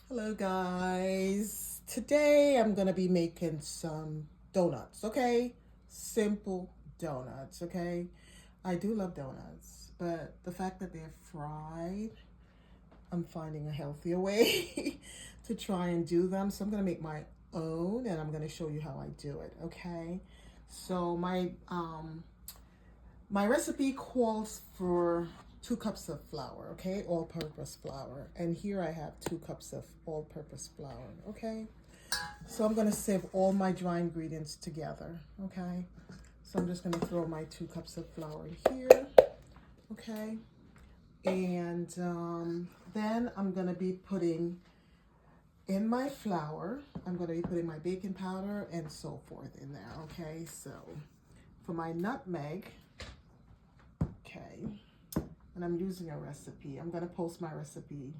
Hello guys. Today I'm gonna be making some donuts, okay? Simple donuts, okay? I do love donuts, but the fact that they're fried, I'm finding a healthier way to try and do them. So I'm gonna make my own and I'm gonna show you how I do it, okay? So my recipe calls for 2 cups of flour, okay? All-purpose flour. And here I have 2 cups of all-purpose flour, okay? So I'm gonna sieve all my dry ingredients together, okay? So I'm just gonna throw my 2 cups of flour in here, okay? And then I'm gonna be putting in my flour, I'm gonna be putting my baking powder and so forth in there, okay? So for my nutmeg, okay, and I'm using a recipe. I'm gonna post my recipe,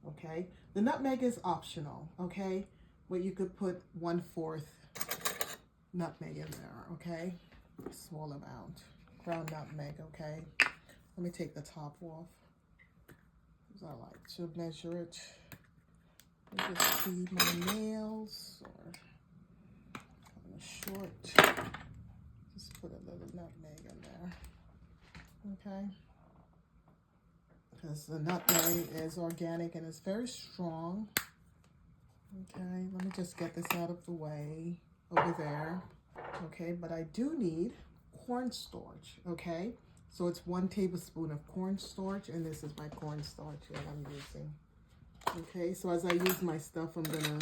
okay? The nutmeg is optional, okay? But you could put 1/4 nutmeg in there, okay? Small amount, ground nutmeg, okay? Let me take the top off, because I like to measure it. I just feed my nails, or kind of short. Just put a little nutmeg in there, okay? Because the nutmeg is organic and it's very strong. Okay, let me just get this out of the way over there. Okay, but I do need cornstarch, okay? So it's 1 tablespoon of cornstarch, and this is my cornstarch that I'm using. Okay, so as I use my stuff, I'm gonna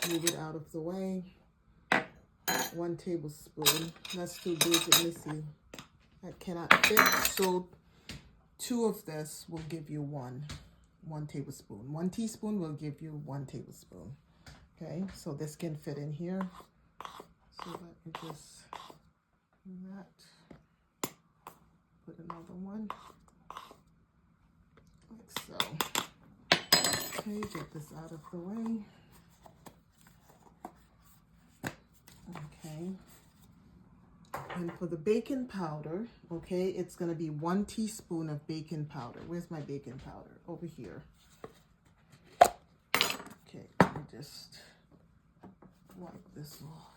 move it out of the way. 1 tablespoon, that's too big, let me see. That cannot fit, so 2 of this will give you one tablespoon. 1 teaspoon will give you 1 tablespoon. Okay, so this can fit in here. So let me just do that. Put another one, like so. Okay, get this out of the way. Okay. And for the baking powder, okay, it's gonna be 1 teaspoon of baking powder. Where's my baking powder? Over here. Okay, let me just wipe this off,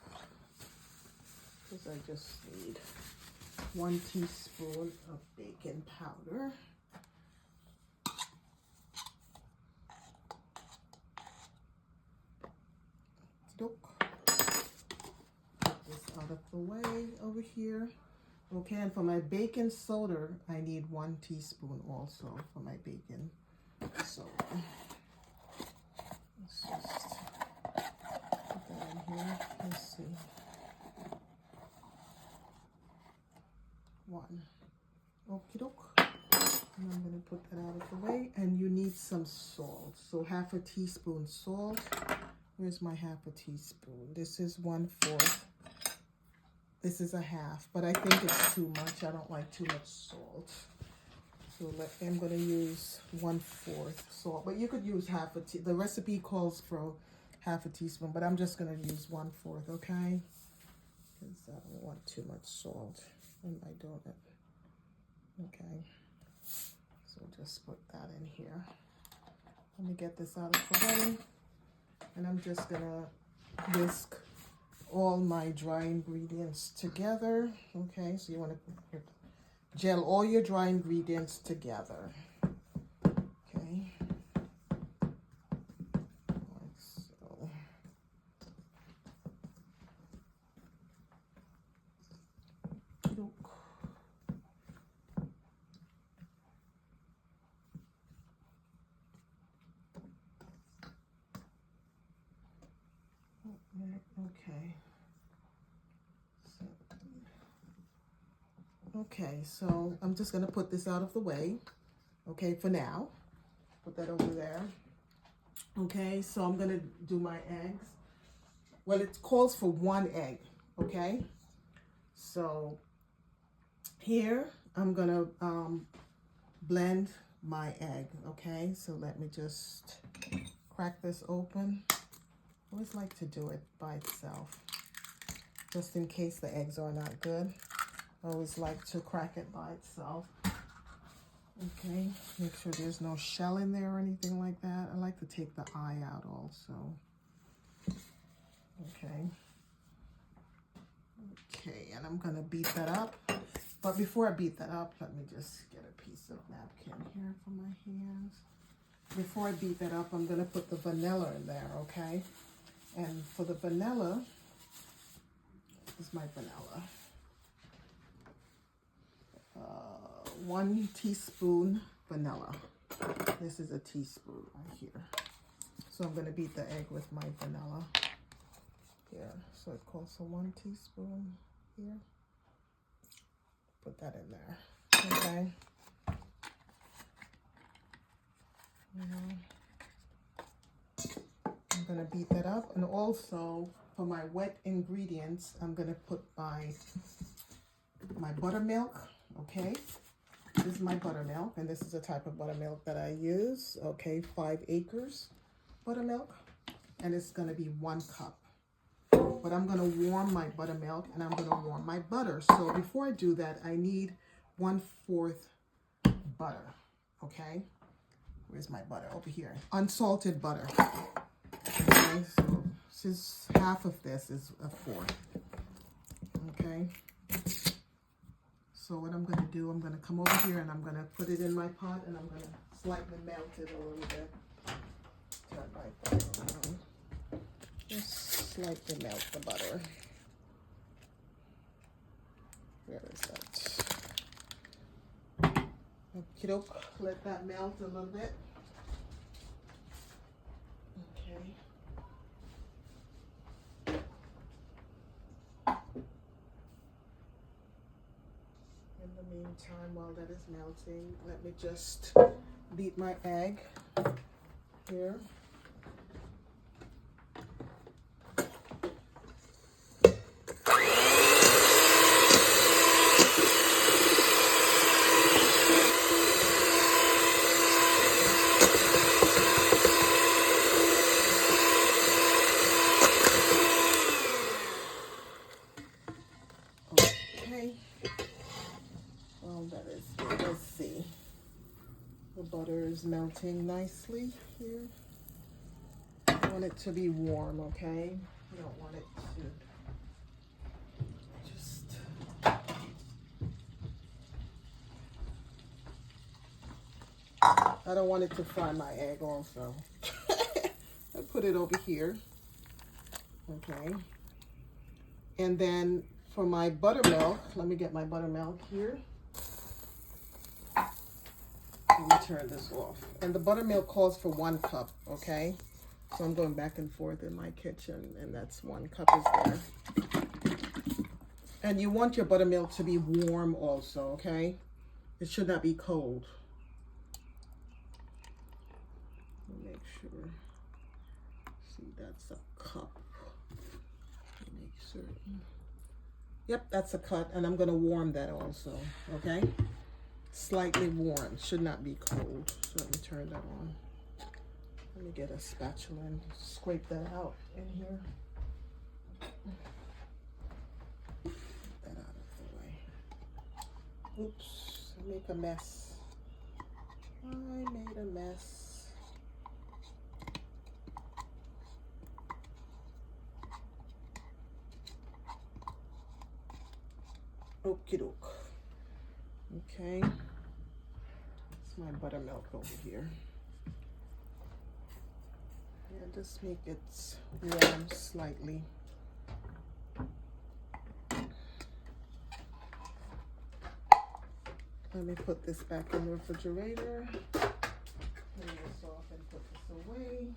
because I just need 1 teaspoon of baking powder. Get this out of the way over here. Okay, and for my baking soda, I need 1 teaspoon also for my baking soda. Let's just put that in here. Let's see. 1. Okie doke. And I'm gonna put that out of the way. And you need some salt. So 1/2 teaspoon salt. Where's my 1/2 teaspoon? This is 1/4. This is a 1/2, but I think it's too much. I don't like too much salt. So I'm gonna use 1/4 salt, but you could use 1/2 teaspoon. The recipe calls for 1/2 teaspoon, but I'm just gonna use 1/4, okay? Because I don't want too much salt in my donut. Okay, so just put that in here. Let me get this out of the way, and I'm just gonna whisk all my dry ingredients together. Okay, so you want to gel all your dry ingredients together. Okay, like so. Okay. Okay, so I'm just gonna put this out of the way, okay, for now. Put that over there. Okay, so I'm gonna do my eggs. Well, it calls for 1 egg, okay? So here, I'm gonna blend my egg, okay? So let me just crack this open. I always like to do it by itself, just in case the eggs are not good. I always like to crack it by itself. Okay, make sure there's no shell in there or anything like that. I like to could take the eye out also. Okay. Okay, and I'm gonna beat that up. But before I beat that up, let me just get a piece of napkin here for my hands. Before I beat that up, I'm gonna put the vanilla in there, okay? And for the vanilla, this is my vanilla. 1 teaspoon vanilla. This is a teaspoon right here. So I'm gonna beat the egg with my vanilla here. So it calls for 1 teaspoon here. Put that in there, okay? I'm gonna beat that up, and also for my wet ingredients, I'm gonna put my buttermilk, okay? This is my buttermilk, and this is the type of buttermilk that I use, okay? 5 acres buttermilk, and it's gonna be 1 cup. But I'm gonna warm my buttermilk, and I'm gonna warm my butter. So before I do that, I need 1/4 butter, okay? Where's my butter? Over here. Unsalted butter. Okay, so since half of this is a 4th. Okay. So what I'm gonna do, I'm gonna come over here and I'm gonna put it in my pot, and I'm gonna slightly melt it a little bit. Turn my butter around. Just slightly melt the butter. Where is that? Okie doke, let that melt a little bit. Okay. In the meantime, while that is melting, let me just beat my egg here. Butter is melting nicely here. I want it to be warm, okay? I don't want it to just... I don't want it to fry my egg also. I put it over here, okay? And then for my buttermilk, let me get my buttermilk here. Let me turn this off. And the buttermilk calls for 1 cup, okay? So I'm going back and forth in my kitchen, and that's 1 cup is there. And you want your buttermilk to be warm also, okay? It should not be cold. Make sure. See, that's a cup. Make certain. Yep, that's a cut, and I'm gonna warm that also, okay? Slightly warm, should not be cold. So let me turn that on. Let me get a spatula and scrape that out in here. Get that out of the way. Oops, I make a mess. I made a mess. Okie doke. Okay. It's my buttermilk over here. Yeah, just make it warm slightly. Let me put this back in the refrigerator. Clean this off and put this away.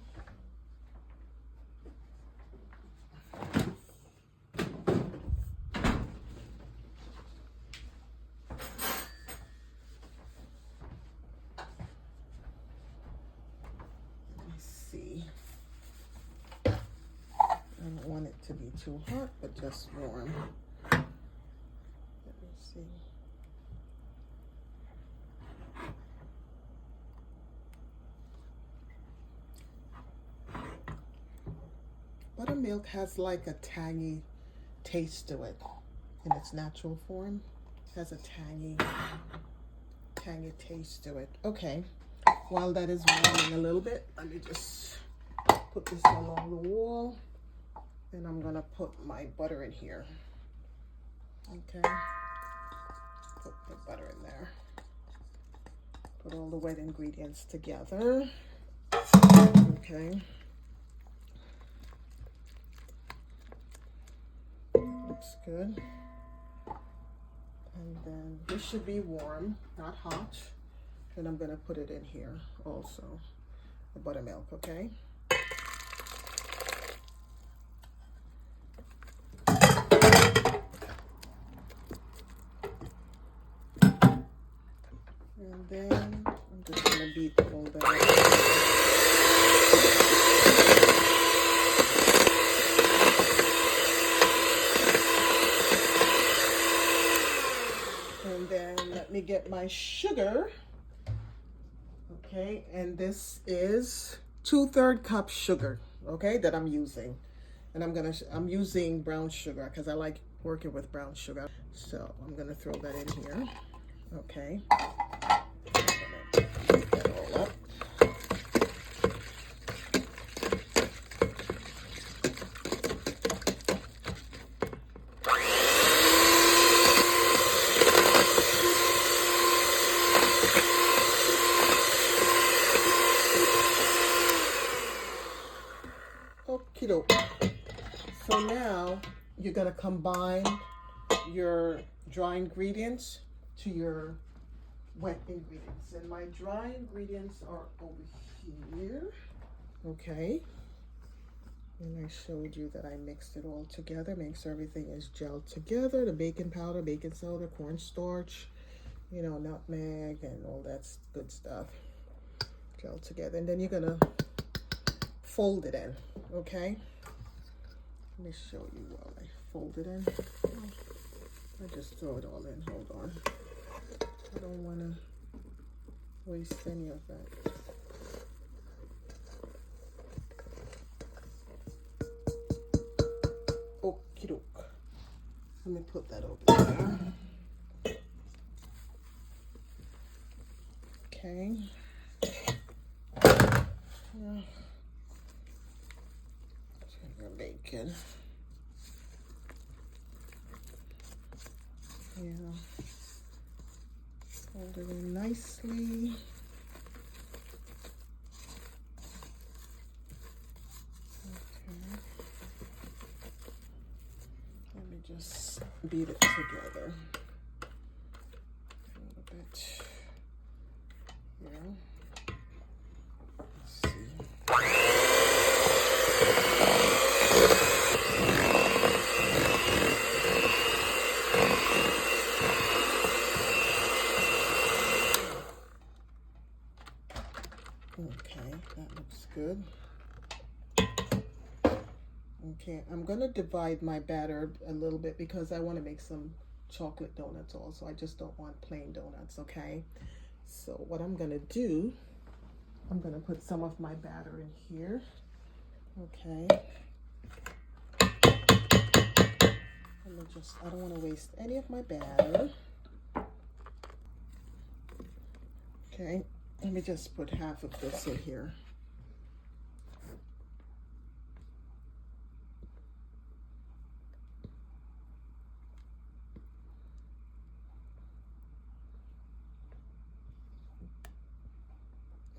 I don't want it to be too hot, but just warm. Let me see. Buttermilk has like a tangy taste to it in its natural form. It has a tangy taste to it. Okay, while that is warming a little bit, let me just put this along the wall, and I'm gonna put my butter in here. Okay, put the butter in there. Put all the wet ingredients together. Okay. Looks good. And then this should be warm, not hot. And I'm gonna put it in here also, the buttermilk, okay? And then I'm just gonna beat all that. And then let me get my sugar. Okay, and this is 2/3 cup sugar, okay, that I'm using. And I'm using brown sugar because I like working with brown sugar. So I'm gonna throw that in here. Okay. I'm gonna beat that all up. Okie doke. So now you're gonna combine your dry ingredients to your wet ingredients. And my dry ingredients are over here. Okay. And I showed you that I mixed it all together, make sure everything is gelled together. The baking powder, baking soda, cornstarch, you know, nutmeg and all that good stuff. Gelled together. And then you're gonna fold it in, okay? Let me show you while I fold it in. I just throw it all in, hold on. I don't wanna waste any of that. Okie doke. Let me put that over there. Okay. Your bacon. Yeah. Fold it in nicely. Okay. Let me just beat it together a little bit. Yeah. Let's see. Okay, that looks good. Okay, I'm gonna divide my batter a little bit because I want to make some chocolate donuts also. I just don't want plain donuts, okay? So what I'm gonna do, I'm gonna put some of my batter in here. Okay. Let me just, I don't want to waste any of my batter. Okay, let me just put half of this in here.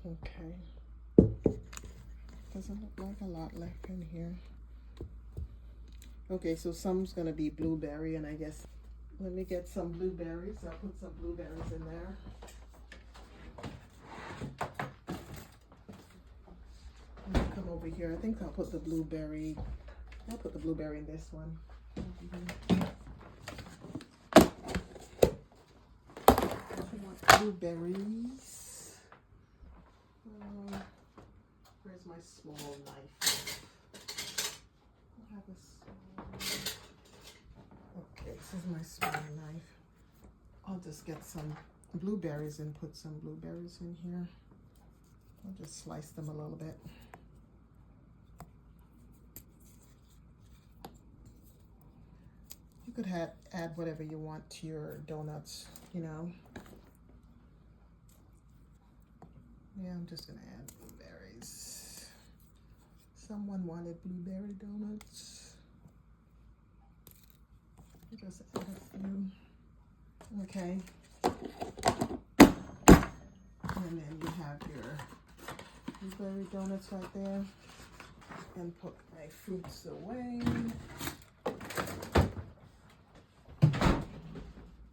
Okay. Doesn't look like a lot left in here. Okay, so some's gonna be blueberry, and I guess let me get some blueberries. I'll put some blueberries in there. I'm gonna come over here. I think I'll put the blueberry. I'll put the blueberry in this one. I want blueberries. Where's my small knife? I have a small. Okay, this is my small knife. I'll just get some blueberries and put some blueberries in here. I'll just slice them a little bit. You could add whatever you want to your donuts, you know. Yeah, I'm just gonna add blueberries. Someone wanted blueberry donuts. Just add a few. Okay. And then you have your blueberry donuts right there. And put my fruits away.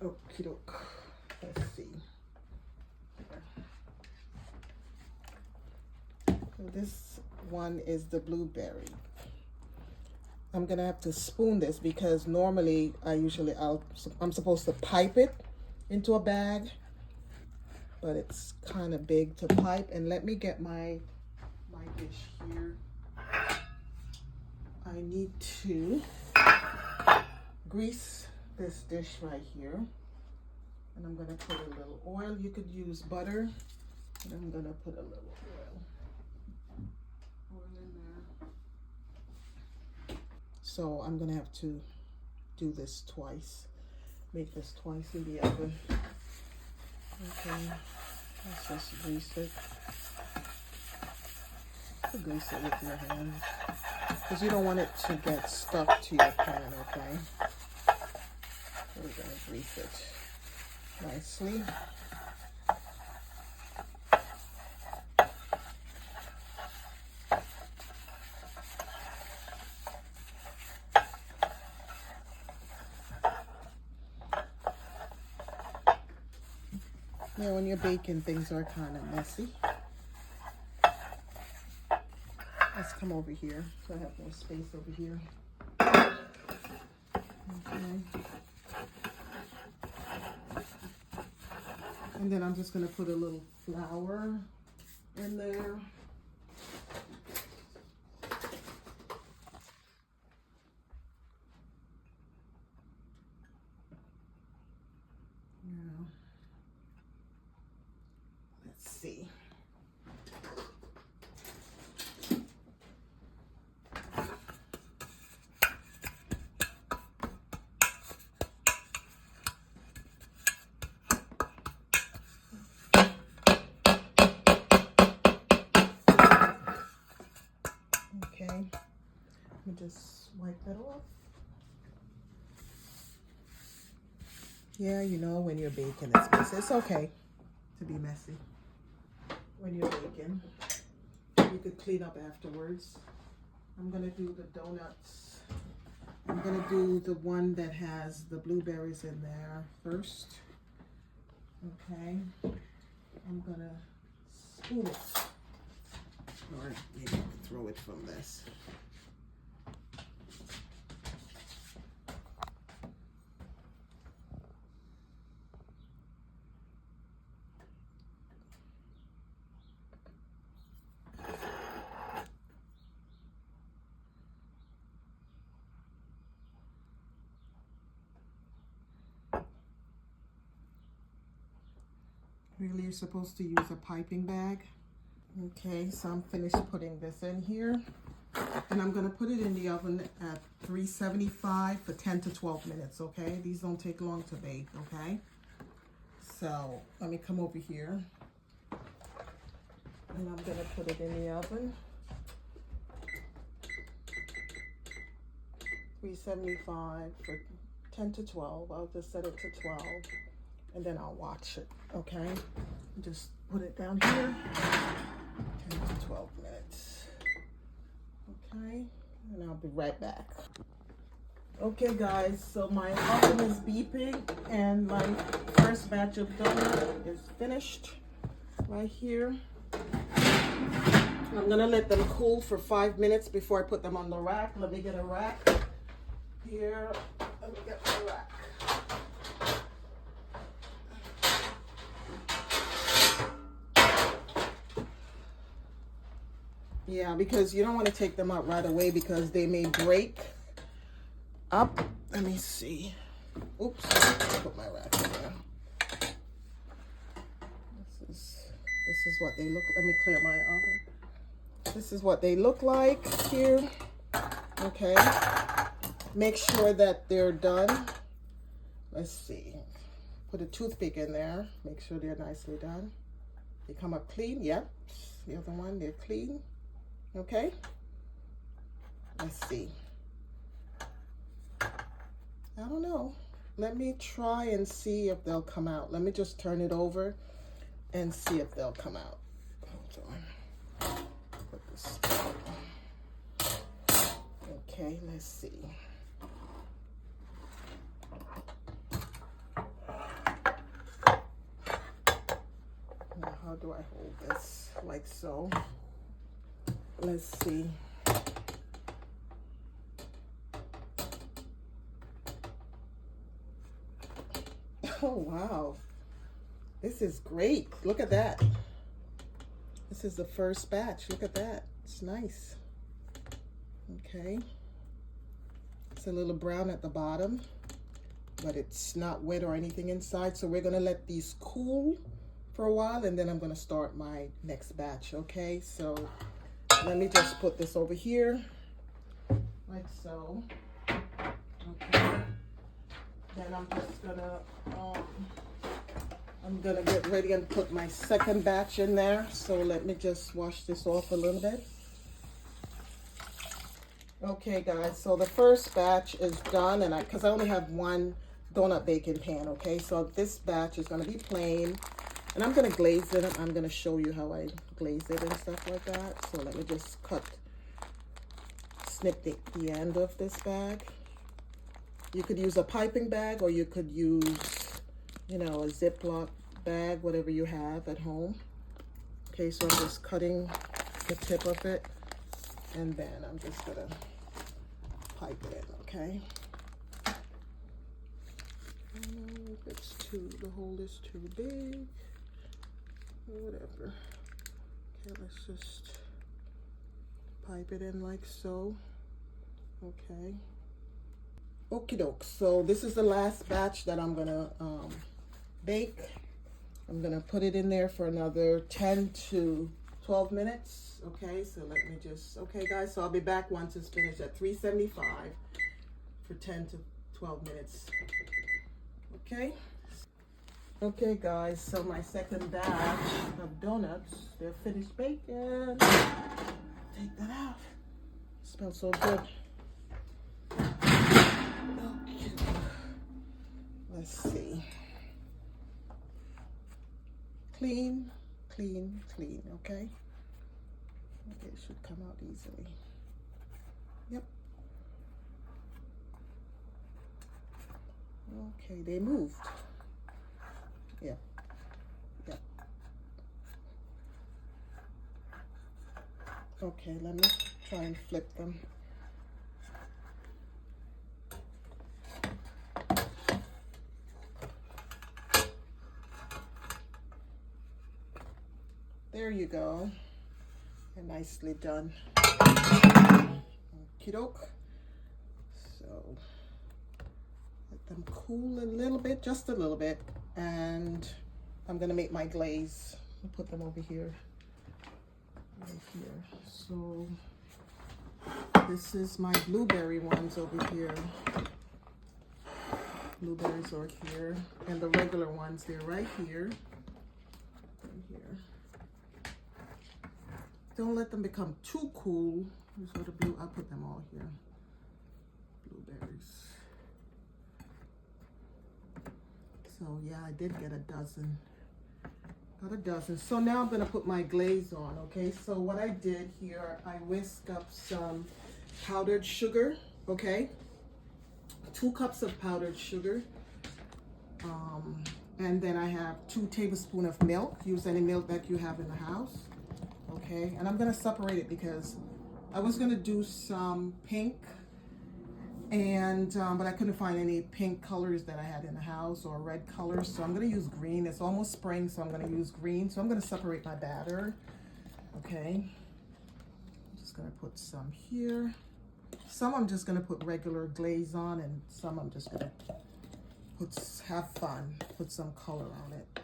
Okie doke. Let's see. So this one is the blueberry. I'm gonna have to spoon this because normally I'm supposed to pipe it into a bag, but it's kind of big to pipe. And let me get my dish here. I need to grease this dish right here, and I'm gonna put a little oil. You could use butter, and I'm gonna put a little oil in there. So I'm gonna have to do this twice. Make this twice in the oven. Okay, let's just grease it. You grease it with your hands because you don't want it to get stuck to your pan. Okay. We're going to grease it nicely. Yeah, when you're baking, things are kind of messy. Let's come over here so I have more space over here. Okay. And then I'm just going to put a little flour in there. Now, let's see. Just wipe that off. Yeah, you know, when you're baking, it's messy. It's okay to be messy when you're baking. You could clean up afterwards. I'm gonna do the donuts. I'm gonna do the one that has the blueberries in there first. Okay. I'm gonna spoon it. Or maybe I could throw it from this. Really, you're supposed to use a piping bag. Okay, so I'm finished putting this in here. And I'm gonna put it in the oven at 375 for 10 to 12 minutes, okay? These don't take long to bake, okay? So let me come over here. And I'm gonna put it in the oven. 375 for 10 to 12. I'll just set it to 12. And then I'll watch it, okay? Just put it down here, 10 to 12 minutes, okay? And I'll be right back. Okay, guys, so my oven is beeping, and my first batch of donut is finished right here. I'm gonna let them cool for 5 minutes before I put them on the rack. Let me get a rack here. Let me get my rack. Yeah, because you don't want to take them out right away because they may break up. Let me see. Oops, put my rack in there. This is what they look. Let me clear my oven. This is what they look like here. Okay. Make sure that they're done. Let's see. Put a toothpick in there. Make sure they're nicely done. They come up clean. Yep. The other one, they're clean. Okay. Let's see. I don't know. Let me try and see if they'll come out. Let me just turn it over and see if they'll come out. Hold on. Put this down. Okay, let's see. Now, how do I hold this? Like so. Let's see. Oh, wow. This is great. Look at that. This is the first batch. Look at that. It's nice. Okay. It's a little brown at the bottom, but it's not wet or anything inside. So we're going to let these cool for a while, and then I'm going to start my next batch. Okay. So let me just put this over here like so. Okay. Then I'm just gonna get ready and put my second batch in there. So let me just wash this off a little bit. Okay, guys, so the first batch is done, and because I only have one donut baking pan. Okay, so this batch is gonna be plain, and I'm gonna glaze it. I'm gonna show you how I glaze it and stuff like that. So let me just snip the end of this bag. You could use a piping bag, or you could use, you know, a Ziploc bag, whatever you have at home. Okay, so I'm just cutting the tip of it, and then I'm just gonna pipe it in, okay? If it's the hole is too big, or whatever. Okay, let's just pipe it in like so, okay? Okie doke, so this is the last batch that I'm gonna bake. I'm gonna put it in there for another 10 to 12 minutes. Okay, so let me just, okay guys, so I'll be back once it's finished at 375 for 10 to 12 minutes. Okay. Okay guys, so my second batch of donuts, they're finished baking. Take that out. It smells so good. Okay. Let's see. Clean, clean, clean, okay? Okay, it should come out easily. Yep. Okay, they moved. Yeah. Yep. Okay, let me try and flip them. There you go. And nicely done. Okie doke. So let them cool a little bit, just a little bit, and I'm gonna make my glaze. I'll put them over here. Right here. So this is my blueberry ones over here. Blueberries are here, and the regular ones, they're right here. Right here. Don't let them become too cool. Here's what the blue, I'll put them all here. Blueberries. So yeah, I did get a dozen. Got a dozen. So now I'm gonna put my glaze on, okay? So what I did here, I whisked up some powdered sugar, okay? 2 cups of powdered sugar. And then I have 2 tablespoons of milk. Use any milk that you have in the house. Okay, and I'm gonna separate it because I was gonna do some pink, and but I couldn't find any pink colors that I had in the house, or red colors, so I'm gonna use green. It's almost spring, so I'm gonna use green. So I'm gonna separate my batter. Okay, I'm just gonna put some here. Some I'm just gonna put regular glaze on, and some I'm just gonna have fun, put some color on it,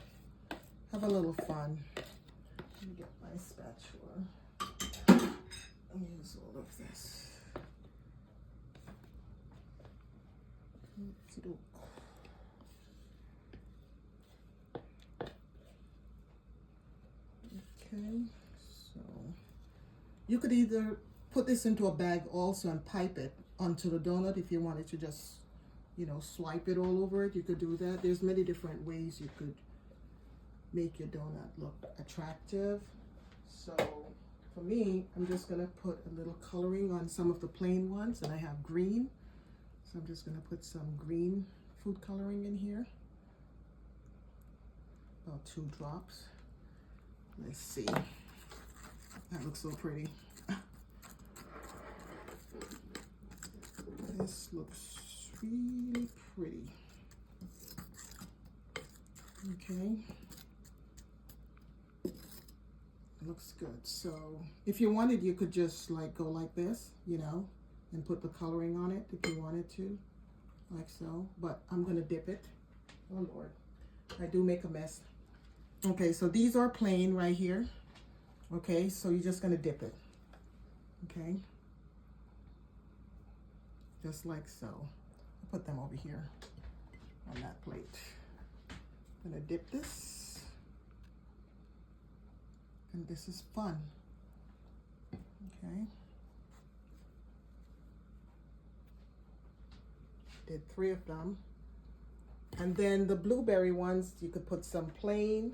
have a little fun. Let me get my spatula and use all of this. Okay, so you could either put this into a bag also and pipe it onto the donut. If you wanted to just, you know, swipe it all over it, you could do that. There's many different ways you could make your donut look attractive. So for me, I'm just gonna put a little coloring on some of the plain ones, and I have green. So I'm just gonna put some green food coloring in here. About 2 drops. Let's see. That looks so pretty. This looks really pretty. Okay. Looks good. So if you wanted, you could just like go like this, you know, and put the coloring on it if you wanted to, like so. But I'm gonna dip it. Oh Lord, I do make a mess. Okay, so these are plain right here. Okay, so you're just gonna dip it. Okay, just like so. I'll put them over here on that plate. I'm gonna dip this, and this is fun. Okay, did 3 of them. And then the blueberry ones, you could put some plain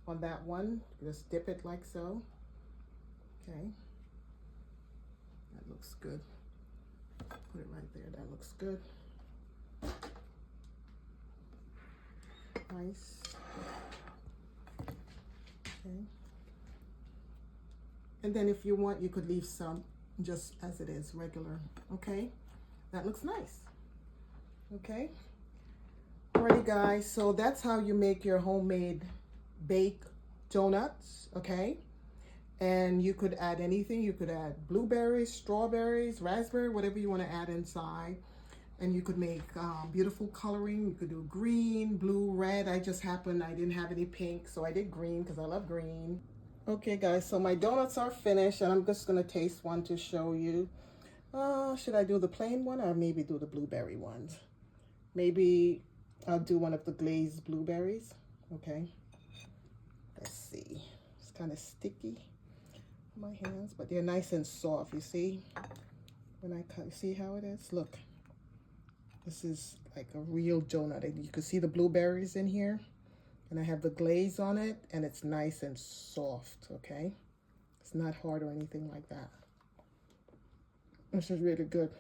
on that one. Just dip it like so. Okay, that looks good. Put it right there, that looks good. Nice. Okay. And then if you want, you could leave some just as it is, regular. Okay, that looks nice. Okay. Alrighty guys, so that's how you make your homemade baked donuts, okay? And you could add anything. You could add blueberries, strawberries, raspberry, whatever you want to add inside. And you could make beautiful coloring. You could do green, blue, red. I didn't have any pink, so I did green because I love green. Okay guys, so my donuts are finished, and I'm just gonna taste one to show you. Should I do the plain one or maybe do the blueberry ones? Maybe I'll do one of the glazed blueberries. Okay, let's see. It's kind of sticky on my hands, but they're nice and soft. You see, when I cut, you see how it is? Look, this is like a real donut. And you can see the blueberries in here, and I have the glaze on it, and it's nice and soft. Okay, it's not hard or anything like that. This is really good,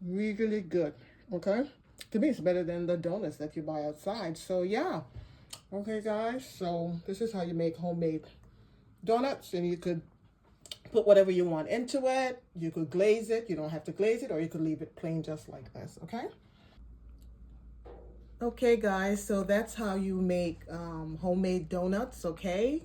really good. Okay, to me it's better than the donuts that you buy outside. So yeah, okay guys, so this is how you make homemade donuts, and you could put whatever you want into it. You could glaze it. You don't have to glaze it, or you could leave it plain just like this. Okay. Okay guys, so that's how you make homemade donuts. Okay,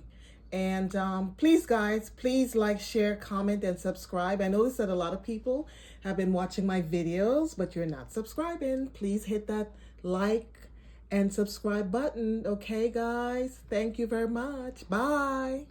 and please guys, please like, share, comment, and subscribe. I noticed that a lot of people have been watching my videos, but you're not subscribing. Please hit that like and subscribe button. Okay guys, thank you very much. Bye.